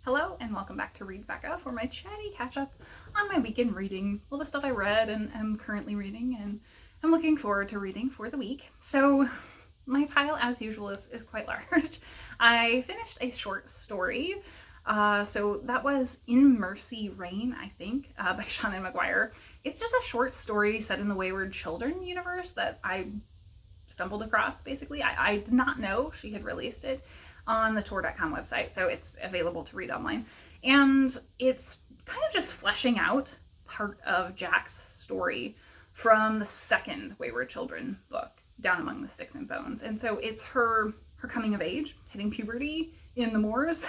Hello and welcome back to Read Becca for my chatty catch-up on my weekend reading, all the stuff I read and am currently reading and I'm looking forward to reading for the week. So my pile, as usual, is quite large. I finished a short story, so that was In Mercy Reign, I think, by Seanan McGuire. It's just a short story set in the Wayward Children universe that I stumbled across, basically. I did not know she had released it on the Tor.com website, so it's available to read online. And it's kind of just fleshing out part of Jack's story from the second Wayward Children book, Down Among the Sticks and Bones. And so it's her coming of age, hitting puberty in the moors,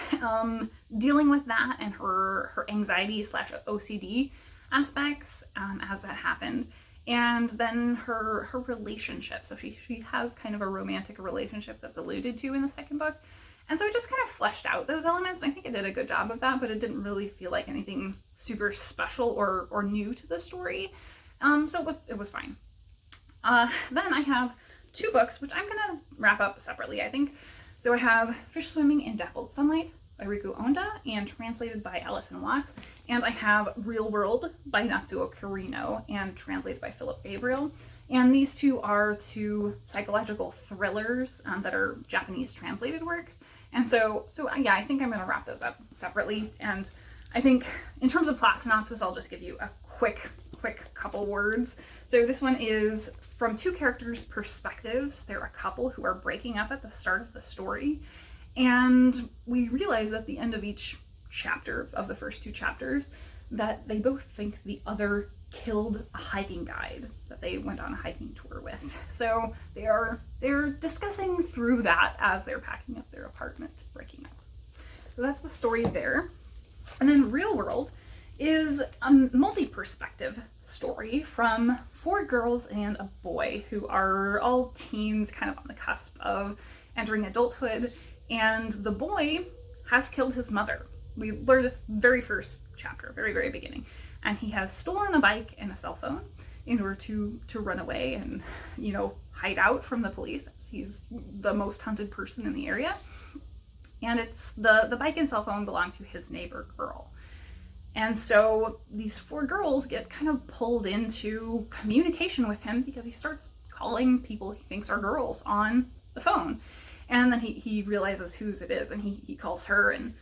dealing with that and her anxiety / OCD aspects as that happened. And then her relationship. So she has kind of a romantic relationship that's alluded to in the second book. And so it just kind of fleshed out those elements. And I think it did a good job of that, but it didn't really feel like anything super special or new to the story. So it was fine. Then I have two books, which I'm gonna wrap up separately, I think. So I have Fish Swimming in Dappled Sunlight by Riku Onda and translated by Alison Watts. And I have Real World by Natsuo Kirino and translated by Gabriel. And these two are two psychological thrillers that are Japanese translated works. And so yeah, I think I'm going to wrap those up separately. And I think in terms of plot synopsis, I'll just give you a quick couple words. So this one is from two characters' perspectives. They're a couple who are breaking up at the start of the story. And we realize at the end of each chapter, of the first two chapters, that they both think the other killed a hiking guide that they went on a hiking tour with. So they're discussing through that as they're packing up their apartment, breaking up. So that's the story there. And then Real World is a multi-perspective story from four girls and a boy who are all teens, kind of on the cusp of entering adulthood. And the boy has killed his mother. We learned this very first chapter, very beginning. And he has stolen a bike and a cell phone in order to run away and, hide out from the police. He's the most hunted person in the area. And it's the bike and cell phone belong to his neighbor girl. And so these four girls get kind of pulled into communication with him because he starts calling people he thinks are girls on the phone. And then he realizes whose it is and he calls her, and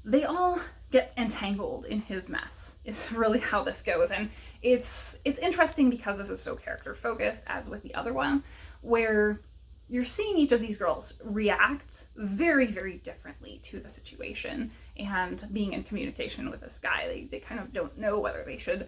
they all get entangled in his mess. It's really how this goes. And it's interesting because this is so character focused, as with the other one, where you're seeing each of these girls react very differently to the situation and being in communication with this guy. They kind of don't know whether they should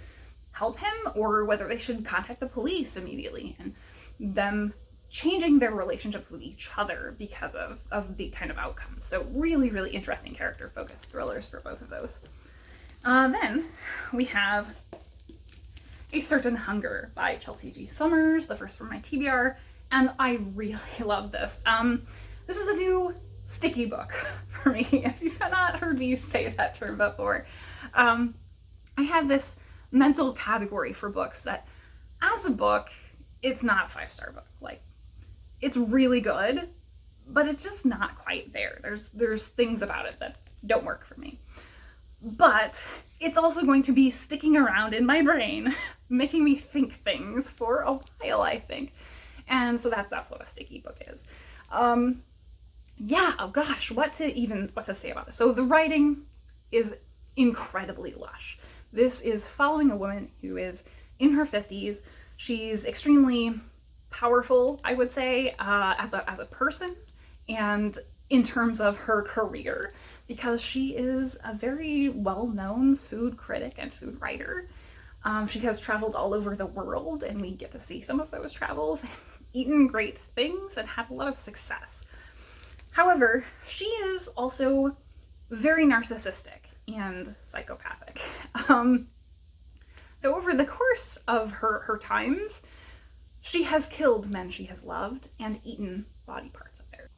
help him or whether they should contact the police immediately, and them changing their relationships with each other because of the kind of outcomes. So really interesting character focused thrillers for both of those. Then we have A Certain Hunger by Chelsea G. Summers, the first from my TBR, and I really love this. This is a new sticky book for me, if you've not heard me say that term before. I have this mental category for books that, as a book, it's not a 5-star book. Like, it's really good, but it's just not quite there. There's things about it that don't work for me. But it's also going to be sticking around in my brain, making me think things for a while, I think. And so that's what a sticky book is. Yeah, oh gosh, what to say about this? So the writing is incredibly lush. This is following a woman who is in her 50s. She's extremely powerful, I would say, as a person and in terms of her career, because she is a very well-known food critic and food writer. She has traveled all over the world, and we get to see some of those travels, eaten great things, and had a lot of success. However, she is also very narcissistic and psychopathic. So over the course of her times, she has killed men she has loved and eaten body parts of theirs.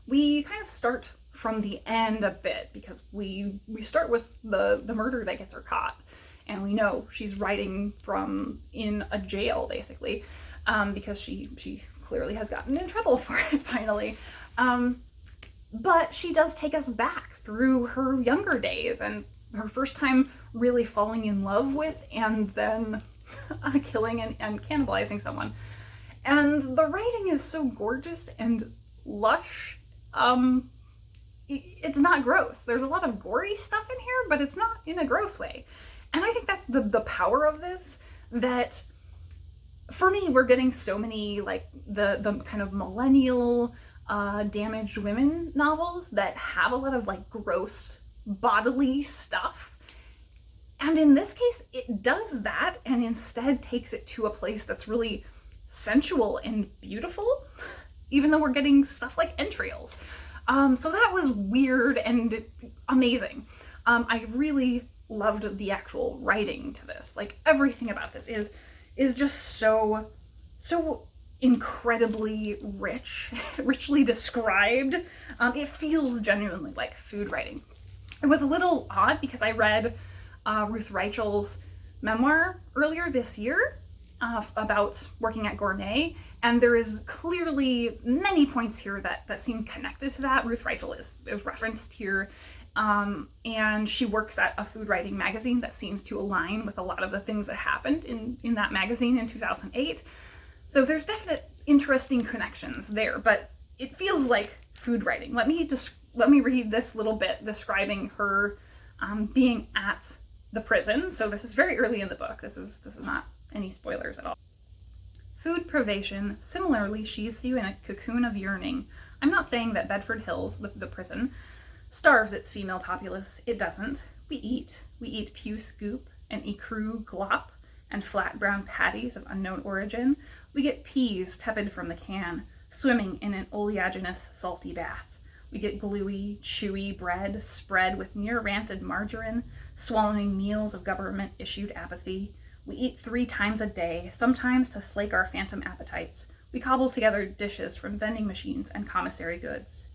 We kind of start from the end a bit because we start with the murder that gets her caught, and we know she's writing from in a jail basically, because she clearly has gotten in trouble for it finally. But she does take us back through her younger days and her first time really falling in love with and then killing and cannibalizing someone. And the writing is so gorgeous and lush. It's not gross. There's a lot of gory stuff in here, but it's not in a gross way. And I think that's the power of this, that for me, we're getting so many like the kind of millennial damaged women novels that have a lot of like gross bodily stuff. And in this case, it does that and instead takes it to a place that's really sensual and beautiful, even though we're getting stuff like entrails. So that was weird and amazing. I really loved the actual writing to this. Like everything about this is just so incredibly richly described. It feels genuinely like food writing. It was a little odd because I read Ruth Reichel's memoir earlier this year about working at Gourmet, and there is clearly many points here that seem connected to that. Ruth Reichel is referenced here, and she works at a food writing magazine that seems to align with a lot of the things that happened in that magazine in 2008. So there's definite interesting connections there, but it feels like food writing. Let me read this little bit describing her being at the prison. So this is very early in the book. This is not any spoilers at all. Food privation similarly sheathes you in a cocoon of yearning. I'm not saying that Bedford Hills, the prison, starves its female populace. It doesn't. We eat puce goop and ecru glop and flat brown patties of unknown origin. We get peas tepid from the can, swimming in an oleaginous salty bath. We get gluey, chewy bread spread with near rancid margarine, swallowing meals of government-issued apathy. We eat 3 times a day, sometimes to slake our phantom appetites. We cobble together dishes from vending machines and commissary goods.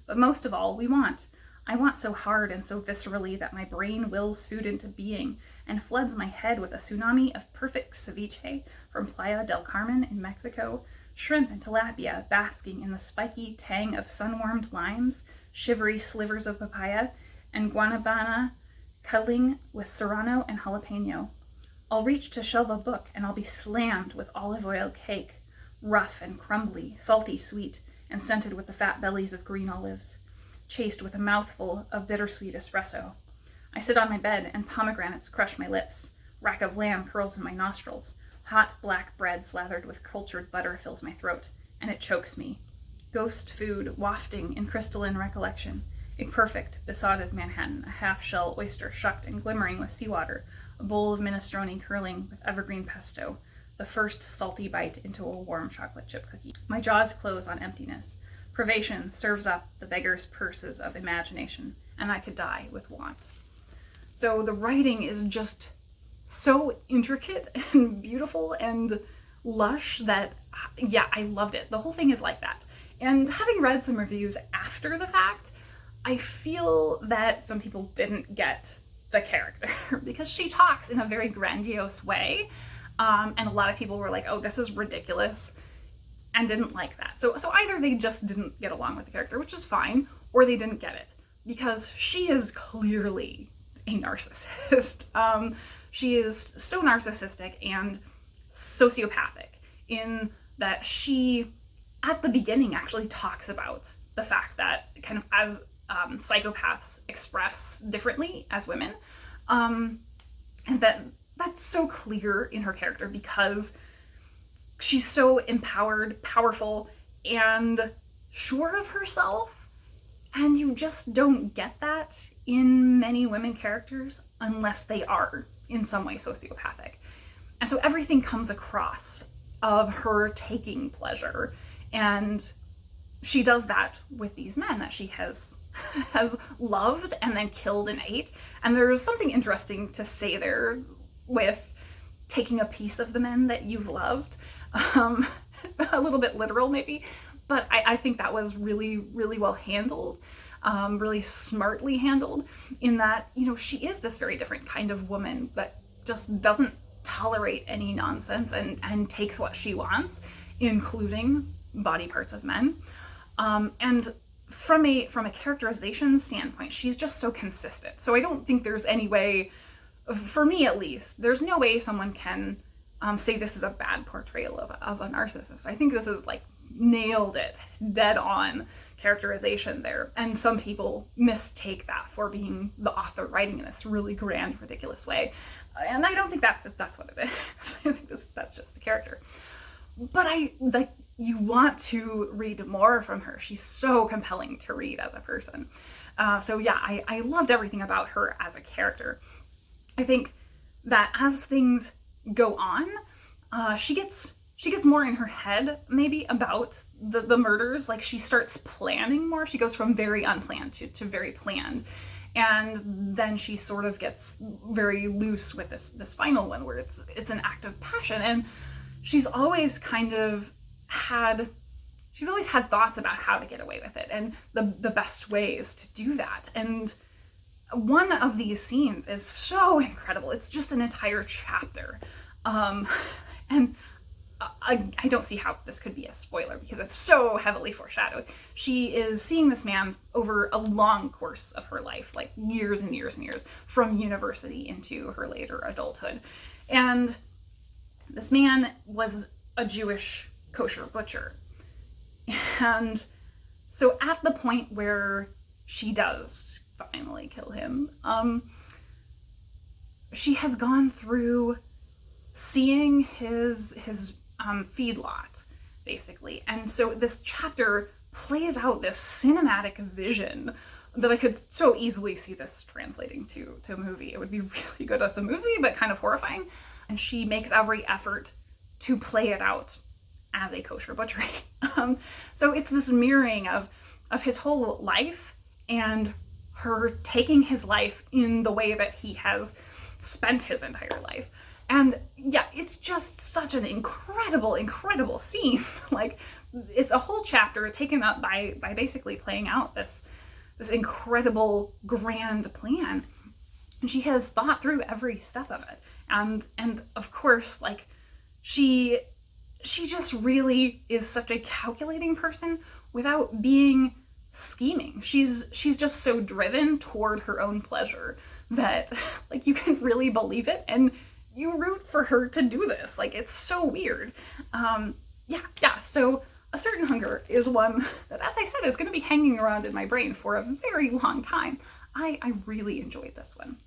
But most of all, we want. I want so hard and so viscerally that my brain wills food into being and floods my head with a tsunami of perfect ceviche from Playa del Carmen in Mexico, shrimp and tilapia basking in the spiky tang of sun-warmed limes, shivery slivers of papaya, and guanabana cuddling with serrano and jalapeno. I'll reach to shelve a book and I'll be slammed with olive oil cake, rough and crumbly, salty sweet, and scented with the fat bellies of green olives, chased with a mouthful of bittersweet espresso. I sit on my bed and pomegranates crush my lips. Rack of lamb curls in my nostrils. Hot black bread slathered with cultured butter fills my throat, and it chokes me. Ghost food wafting in crystalline recollection. A perfect, besotted Manhattan, a half-shell oyster shucked and glimmering with seawater, a bowl of minestrone curling with evergreen pesto, the first salty bite into a warm chocolate chip cookie. My jaws close on emptiness. Privation serves up the beggar's purses of imagination, and I could die with want. So the writing is just so intricate and beautiful and lush that, yeah, I loved it. The whole thing is like that. And having read some reviews after the fact, I feel that some people didn't get the character because she talks in a very grandiose way. And a lot of people were like, oh, this is ridiculous, and didn't like that. So either they just didn't get along with the character, which is fine, or they didn't get it, because she is clearly a narcissist. She is so narcissistic and sociopathic in that she, at the beginning, actually talks about the fact that kind of as psychopaths express differently as women, and that's so clear in her character because she's so empowered, powerful, and sure of herself, and you just don't get that in many women characters unless they are in some way sociopathic. And so everything comes across of her taking pleasure, and she does that with these men that she has loved and then killed and ate. And there's something interesting to say there with taking a piece of the men that you've loved. A little bit literal maybe, but I think that was really, really well handled, really smartly handled, in that, you know, she is this very different kind of woman that just doesn't tolerate any nonsense and takes what she wants, including body parts of men. And from a characterization standpoint, she's just so consistent. So I don't think there's any way, for me at least, there's no way someone can say this is a bad portrayal of a narcissist. I think this is like nailed it, dead on characterization there. And some people mistake that for being the author writing in this really grand, ridiculous way. And I don't think that's what it is. I think that's just the character. But you want to read more from her. She's so compelling to read as a person. So yeah, I loved everything about her as a character. I think that as things go on, she gets more in her head maybe about the murders. Like she starts planning more. She goes from very unplanned to very planned. And then she sort of gets very loose with this final one where it's an act of passion. And she's always had thoughts about how to get away with it and the best ways to do that. And one of these scenes is so incredible. It's just an entire chapter. And I don't see how this could be a spoiler because it's so heavily foreshadowed. She is seeing this man over a long course of her life, like years and years and years, from university into her later adulthood. And this man was a Jewish kosher butcher. And so at the point where she does finally kill him, she has gone through seeing his feedlot, basically. And so this chapter plays out this cinematic vision that I could so easily see this translating to a movie. It would be really good as a movie, but kind of horrifying. And she makes every effort to play it out as a kosher butcher. So it's this mirroring of his whole life and her taking his life in the way that he has spent his entire life. And yeah, it's just such an incredible, incredible scene. Like, it's a whole chapter taken up by basically playing out this incredible grand plan. And she has thought through every step of it. And of course, like, she just really is such a calculating person without being scheming. She's just so driven toward her own pleasure that, like, you can really believe it and you root for her to do this. Like, it's so weird. Yeah. So A Certain Hunger is one that, as I said, is going to be hanging around in my brain for a very long time. I really enjoyed this one.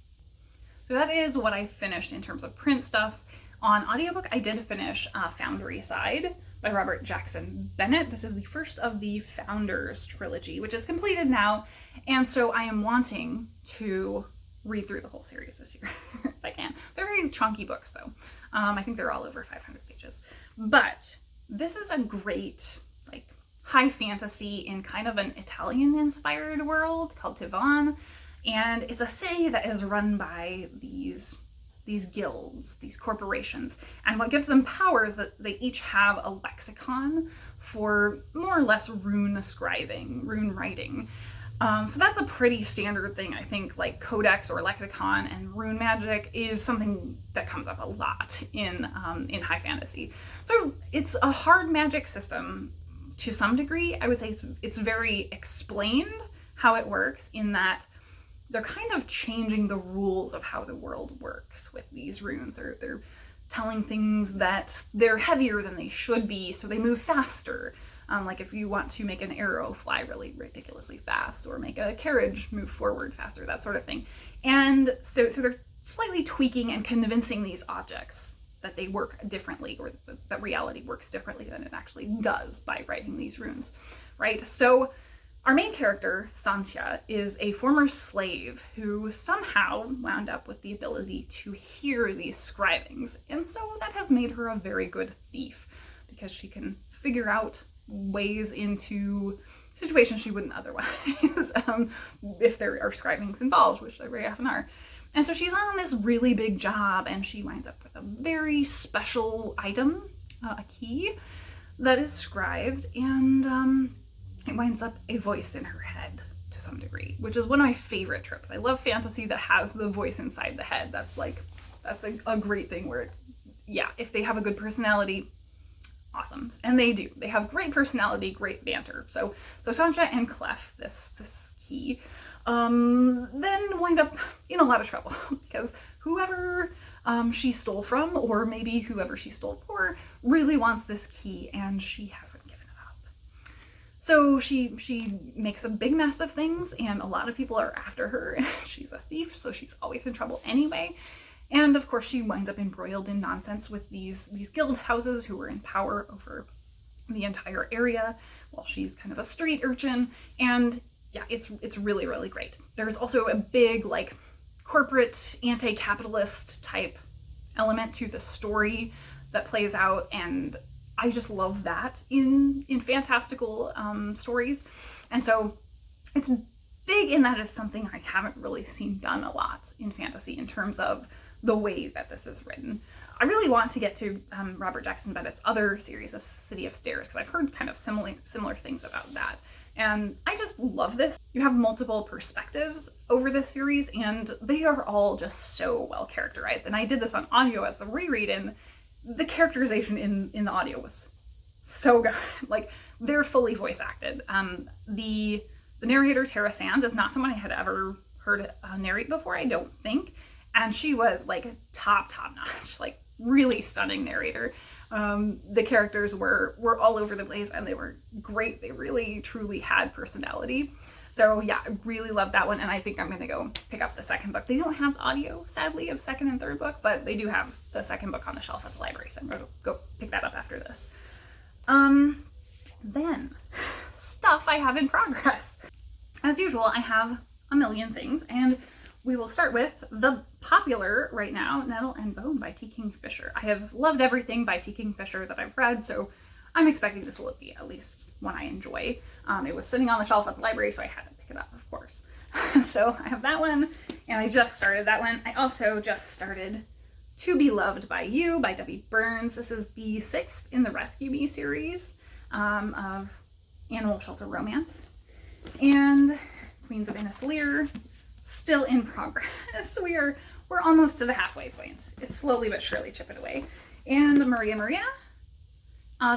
So that is what I finished in terms of print stuff. On audiobook, I did finish Foundryside by Robert Jackson Bennett. This is the first of the Founders trilogy, which is completed now. And so I am wanting to read through the whole series this year, if I can. They're very chunky books, though. I think they're all over 500 pages. But this is a great, like, high fantasy in kind of an Italian-inspired world called Tivon. And it's a city that is run by these guilds, these corporations. And what gives them power is that they each have a lexicon for more or less rune scribing, rune writing. So that's a pretty standard thing, I think. Like codex or lexicon and rune magic is something that comes up a lot in high fantasy. So it's a hard magic system to some degree. I would say it's very explained how it works, in that they're kind of changing the rules of how the world works with these runes. They're telling things that they're heavier than they should be, so they move faster. Like if you want to make an arrow fly really ridiculously fast, or make a carriage move forward faster, that sort of thing. And so they're slightly tweaking and convincing these objects that they work differently, or that reality works differently than it actually does by writing these runes, right? So our main character, Santia, is a former slave who somehow wound up with the ability to hear these scribings. And so that has made her a very good thief, because she can figure out ways into situations she wouldn't otherwise if there are scribings involved, which there very often are. And so she's on this really big job, and she winds up with a very special item, a key, that is scribed, and it winds up a voice in her head to some degree, which is one of my favorite tropes. I love fantasy that has the voice inside the head. That's a great thing where, yeah, if they have a good personality, awesome. And they do. They have great personality, great banter. So Sancha and Clef, this key, then wind up in a lot of trouble because whoever she stole from, or maybe whoever she stole for, really wants this key and she hasn't given it up. So she makes a big mess of things and a lot of people are after her. She's a thief, so she's always in trouble anyway. And of course she winds up embroiled in nonsense with these guild houses who are in power over the entire area while she's kind of a street urchin. And yeah, it's really, really great. There's also a big like corporate anti-capitalist type element to the story that plays out, and I just love that in fantastical stories. And so it's big in that it's something I haven't really seen done a lot in fantasy in terms of the way that this is written. I really want to get to Robert Jackson Bennett's other series, The City of Stairs, because I've heard kind of similar things about that. And I just love this. You have multiple perspectives over this series and they are all just so well characterized. And I did this on audio as a reread, and the characterization in the audio was so good. Like, they're fully voice acted. The narrator, Tara Sands, is not someone I had ever heard narrate before, I don't think. And she was like a top notch, like really stunning narrator. The characters were all over the place and they were great. They really truly had personality. So yeah, I really love that one, and I think I'm gonna go pick up the second book. They don't have audio, sadly, of second and third book, but they do have the second book on the shelf at the library, so I'm gonna go pick that up after this. Then, stuff I have in progress. As usual, I have a million things, and we will start with the popular right now, Nettle and Bone by T. Kingfisher. I have loved everything by T. Kingfisher that I've read, so I'm expecting this will be at least one I enjoy. It was sitting on the shelf at the library, so I had to pick it up, of course. So I have that one, and I just started that one. I also just started To Be Loved by You by W. Burns. This is the 6th in the Rescue Me series of animal shelter romance. And Queens of Innis Lear, still in progress. We're almost to the halfway point. It's slowly but surely chipping away. And Maria.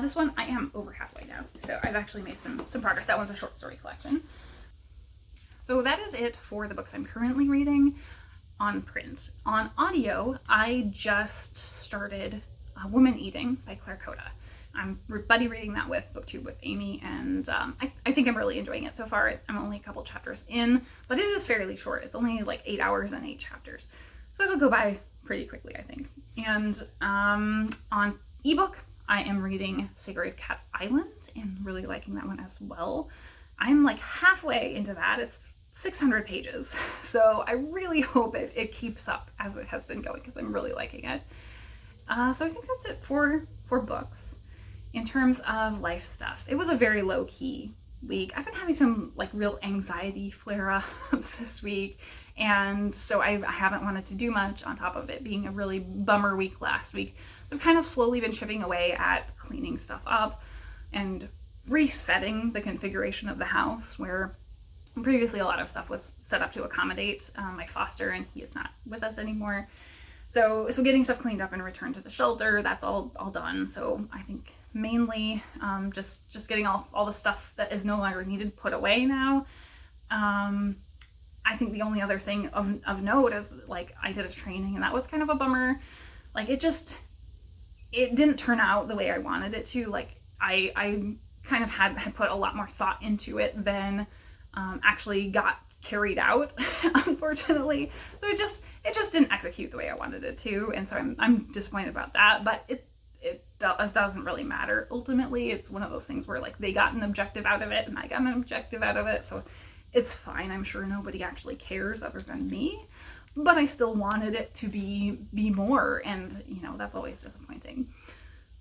This one I am over halfway now, so I've actually made some progress. That one's a short story collection. So that is it for the books I'm currently reading on print. On audio, I just started Woman Eating by Claire Kohda. I'm buddy reading that with book 2 with Amy, and I think I'm really enjoying it so far. I'm only a couple chapters in, but it is fairly short. It's only like 8 hours and 8 chapters, so it'll go by pretty quickly, I think. And on ebook, I am reading Sacred Cat Island and really liking that one as well. I'm like halfway into that. It's 600 pages, so I really hope it keeps up as it has been going because I'm really liking it. So I think that's it for books. In terms of life stuff, it was a very low-key week. I've been having some like real anxiety flare-ups this week, and so I haven't wanted to do much on top of it being a really bummer week last week. I've kind of slowly been chipping away at cleaning stuff up and resetting the configuration of the house, where previously a lot of stuff was set up to accommodate my foster, and he is not with us anymore. So getting stuff cleaned up and returned to the shelter, that's all done. So I think mainly just getting all the stuff that is no longer needed put away now. I think the only other thing of note is, like, I did a training and that was kind of a bummer. Like, it didn't turn out the way I wanted it to. Like, I kind of had put a lot more thought into it than actually got carried out, unfortunately. So it just didn't execute the way I wanted it to, and so I'm disappointed about that. But it doesn't really matter. Ultimately, it's one of those things where, like, they got an objective out of it and I got an objective out of it, so it's fine. I'm sure nobody actually cares other than me, but I still wanted it to be more, and you know, that's always disappointing.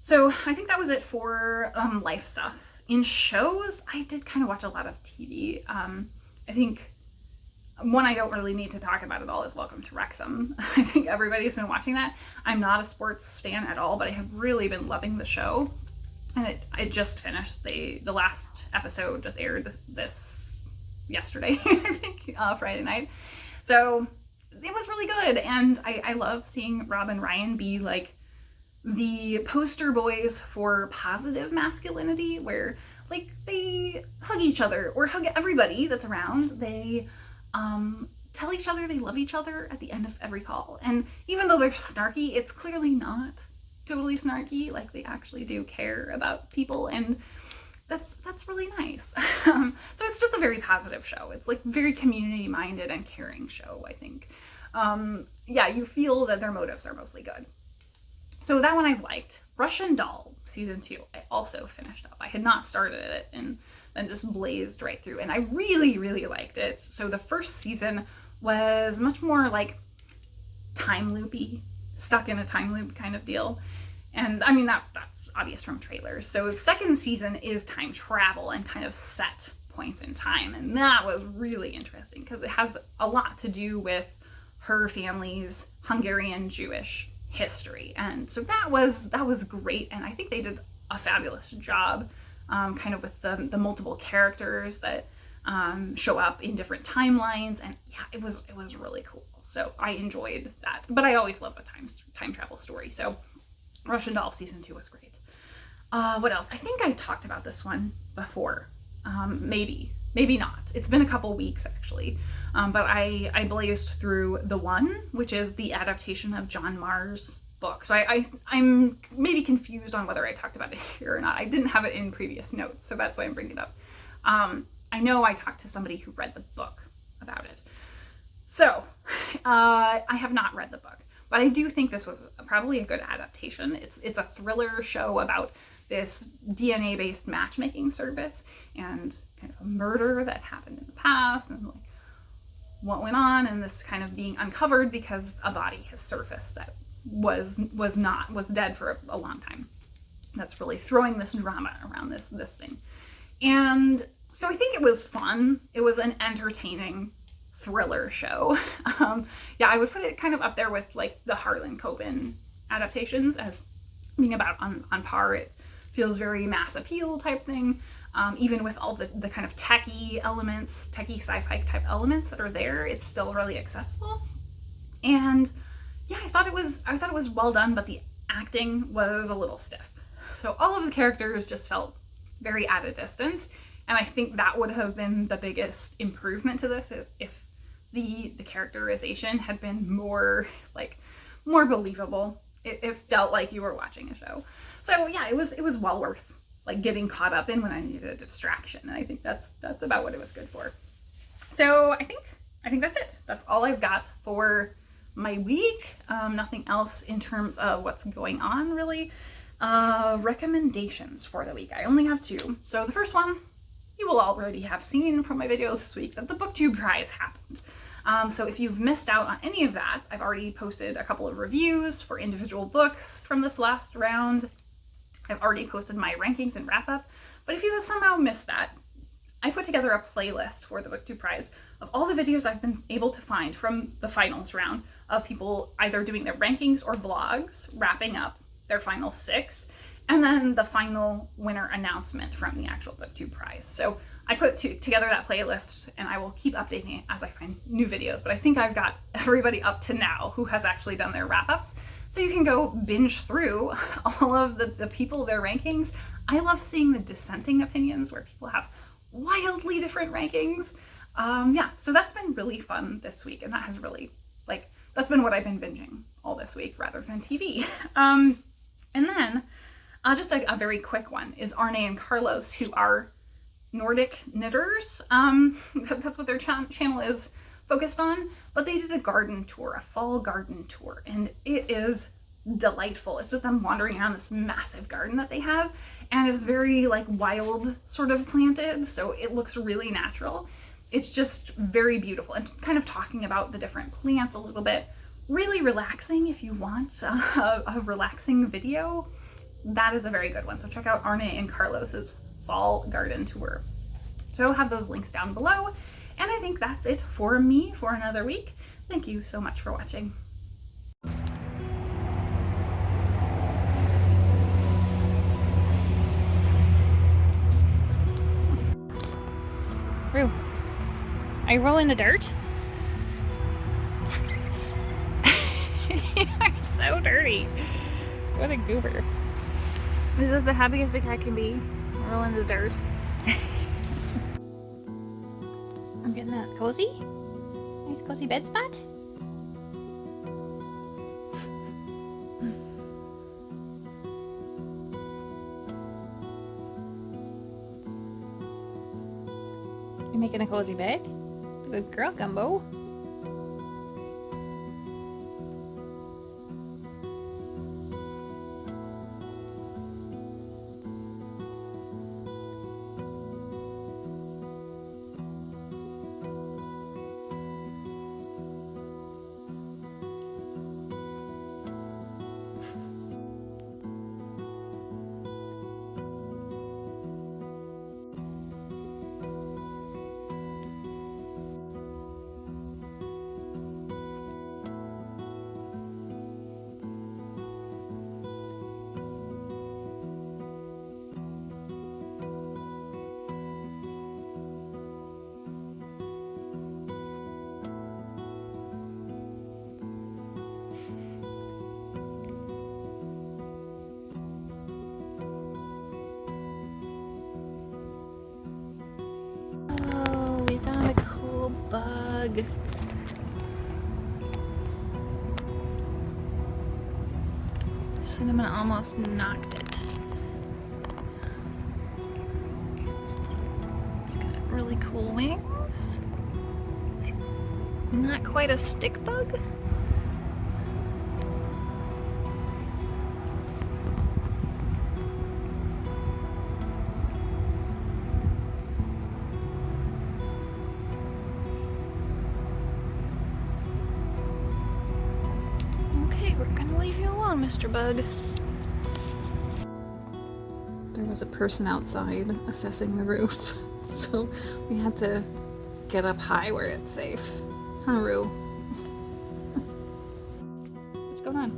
So I think that was it for life stuff. In shows, I did kind of watch a lot of TV. I think one I don't really need to talk about at all is Welcome to Wrexham. I think everybody's been watching that. I'm not a sports fan at all, but I have really been loving the show. And it just finished. The last episode just aired this yesterday, I think, Friday night. So it was really good. And I love seeing Rob and Ryan be, like, the poster boys for positive masculinity, where like they hug each other or hug everybody that's around. They tell each other they love each other at the end of every call. And even though they're snarky, it's clearly not totally snarky. Like they actually do care about people, and that's really nice. So it's just a very positive show. It's like very community minded and caring show, I think. Yeah, you feel that their motives are mostly good. So that one I've liked. Russian Doll season 2, I also finished up. I had not started it and then just blazed right through, and I really, really liked it. So the first season was much more like time loopy, stuck in a time loop kind of deal. And I mean, that's obvious from trailers. So the second season is time travel and kind of set points in time. And that was really interesting because it has a lot to do with her family's Hungarian Jewish history. And so that was great. And I think they did a fabulous job kind of with the multiple characters that show up in different timelines. And yeah, it was really cool. So I enjoyed that. But I always love a time travel story. So Russian Doll season 2 was great. What else? I think I talked about this one before. Maybe not. It's been a couple weeks actually. But I blazed through The One, which is the adaptation of John Marr's book. So I'm maybe confused on whether I talked about it here or not. I didn't have it in previous notes, so that's why I'm bringing it up. I know I talked to somebody who read the book about it. So I have not read the book, but I do think this was probably a good adaptation. It's a thriller show about this DNA-based matchmaking service and kind of a murder that happened in the past and like what went on, and this kind of being uncovered because a body has surfaced that was dead for a long time. That's really throwing this drama around this thing. And so I think it was fun. It was an entertaining thriller show. Yeah, I would put it kind of up there with like the Harlan Coben adaptations as being about on par. It feels very mass appeal type thing. Even with all the kind of techie sci-fi type elements that are there, it's still really accessible. And yeah, I thought it was well done, but the acting was a little stiff. So all of the characters just felt very at a distance. And I think that would have been the biggest improvement to this, is if the characterization had been more believable. It felt like you were watching a show. So yeah, it was well worth like getting caught up in when I needed a distraction. And I think that's about what it was good for. So I think that's it. That's all I've got for my week. Nothing else in terms of what's going on really. Recommendations for the week. I only have 2. So the first one, you will already have seen from my videos this week that the BookTube prize happened. So if you've missed out on any of that, I've already posted a couple of reviews for individual books from this last round. I've already posted my rankings and wrap up. But if you have somehow missed that, I put together a playlist for the BookTube prize of all the videos I've been able to find from the finals round of people either doing their rankings or vlogs, wrapping up their final 6, and then the final winner announcement from the actual BookTube prize. So I put together that playlist, and I will keep updating it as I find new videos, but I think I've got everybody up to now who has actually done their wrap-ups. So you can go binge through all of the people, their rankings. I love seeing the dissenting opinions where people have wildly different rankings. Yeah, so that's been really fun this week, and that has really, that's been what I've been binging all this week rather than TV. And then, just a very quick one is Arne and Carlos, who are Nordic knitters. That's what their channel is focused on, but they did a garden tour, a fall garden tour, and it is delightful. It's just them wandering around this massive garden that they have, and it's very wild sort of planted, so it looks really natural. It's just very beautiful, and kind of talking about the different plants a little bit. Really relaxing if you want a relaxing video. That is a very good one. So check out Arne and Carlos's fall garden tour. So I'll have those links down below. And I think that's it for me for another week. Thank you so much for watching. Rue, are you rolling the dirt? You are so dirty. What a goober. This is the happiest a cat can be. Roll in the dirt. I'm getting that cozy. Nice cozy bed spot. You making a cozy bed? Good girl, Gumbo. Oh, we found a cool bug. Cinnamon almost knocked it. It's got really cool wings. Not quite a stick bug. Okay, we're gonna leave you alone, Mr. Bug. There was a person outside assessing the roof, so we had to get up high where it's safe. Huh, Rue? What's going on?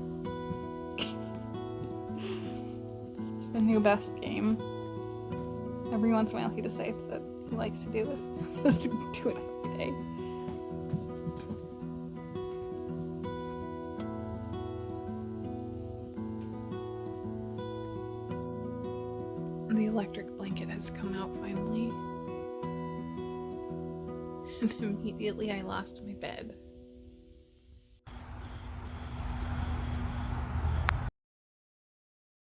This is the new best game. Every once in a while he decides that he likes to do this. Do it every day. The electric blanket has come out finally. And immediately I lost my bed.